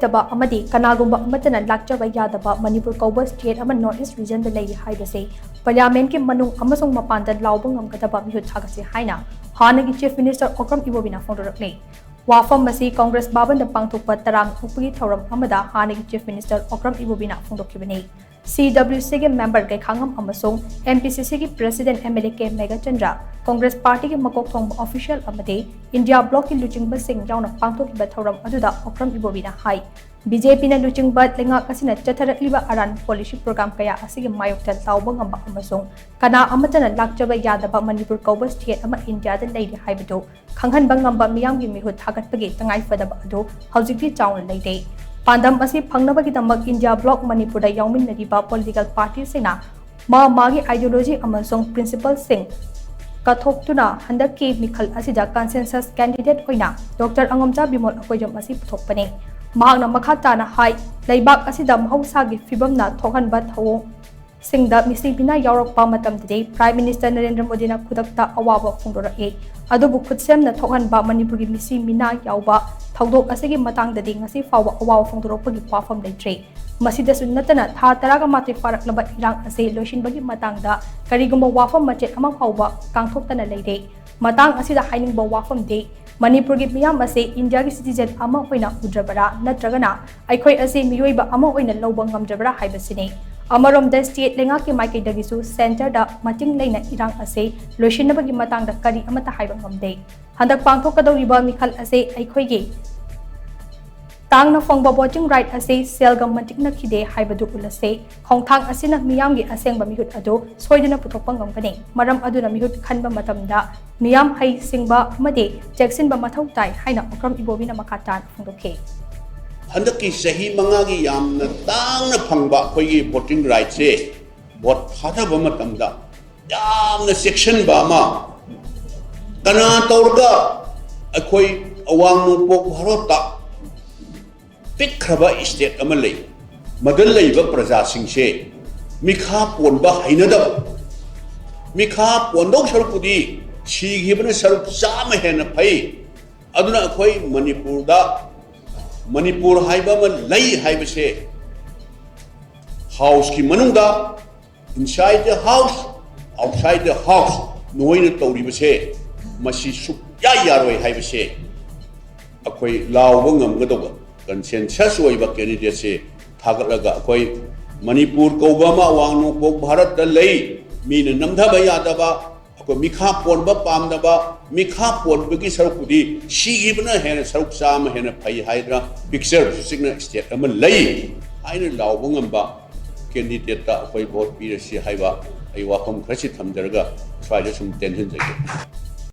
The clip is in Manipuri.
heitaba amadi kanagumba amattana Lakchaba Yadaba Manipur Kouba state ama North East region da Leiri haibasi Parliament ki manung amasung mapan da Laoba Ngamgadaba Meehut Thagatsi Haina hannagi Chief Minister Okram Ibobi na phongdorakli wafam masi Congress baban da pangthokpa tarang upagi thoram amada hannagi Chief Minister Okram Ibobi na phongdokkibani CWC के member के खांगम अमसुंग MPCC की president MLA के मेगा चंद्रा Congress party के मकोक थोंग official अमदे India block की लुचिंग सिंह याउना पांगथोक की बथौरम अदुदा ओक्रम इबोबी ना हाई BJP ना लुचिंग बत लेंगा कसिना चथरकलिबा अरान policy program कया असिगे मायोक्तल लाओबा ngamba अमसुंग कना अमतना लाक्चबा यादबा मणिपुर कौबा state अमा India दा लेइरि हाइबदो खंगहनबा ngamba मियाम की मिहुत थागतपगे तंगाई फदबा अदो हौजिकि chown लेइदे Pandam asi phangnabagi damak India block Manipur da yauminnariba political parties sina magi ideology amasung principle sing kathoktuna handaki mikhal asida consensus candidate oina Dr. Angamcha Bimol akoijam asi puthokpani mahakna makhatana hai leibak asida mahausa gi fibamna thokhanba thawong singda misibina yaurokpa matamdei Prime Minister Narendra Modi na khudakta awaba phongdorakli adubu khutsemna thokhanba Manipur gi misimina yauba thawdok asigi matangdadi ngasi fawa awawa phongdorakpagi wafam leitre masidasu natana tha taraga mate faraklaba irang ase loishinbagi matangda karigumba wafam machet ama fawba kangthoktana leire matang asida hainingba wafam de Manipur gi miyam ase India gi citizen ama hoina udrabara natragana aikhoi ase miyoiba ama hoina lawba ngamdrabara haibasine Amarom the state lenga ki maike dagisu center da mating leina irang ase loishinabagi matang da kari amata haiba ngamde handak pangthok kadoriba mikhal ase aikhoi gi tangna phongba voting right ase selgam matik na khide haibadu ulase khongthang asina miyam gi asengba mihut ado soidina puthokpa ngamgane maram aduna mihut khanba matamda miyam hai singba amade jackson ba mathau tai haina Okram Ibobi na makatan phongdokhe Handaki sahi mangagi yamna tangna phangba khoigi voting right se vote phadaba matamda yamna section ba ma kana tawrga akhoi awangnu pok bharota pikhraba state ama lei madal leiba praja sing se Meekha ponba hainada Meekha pondok sarukudi sigibna saruk chama hena phai aduna akhoi Manipur da Manipur haiba ma lai haiba se house ki manung da inside the house outside the house noina tawriba se masi suk ya yaroi haiba se akhoi Laoba Ngamgadaba consensus oiba candidate se thagalaga akhoi Manipur Kouba ma wangnu pok Bharat da lei mina namdaba yadaba akhoi Meekha ponba pamdaba Meekha ponba ki sarukudi sigibna hena saruk sama hena phai haidra picture signa state ama lei haina Laoba ngamba candidate ta akhoi vote pi si haiba ai wafam khasi thamdarga swaja sum tension jage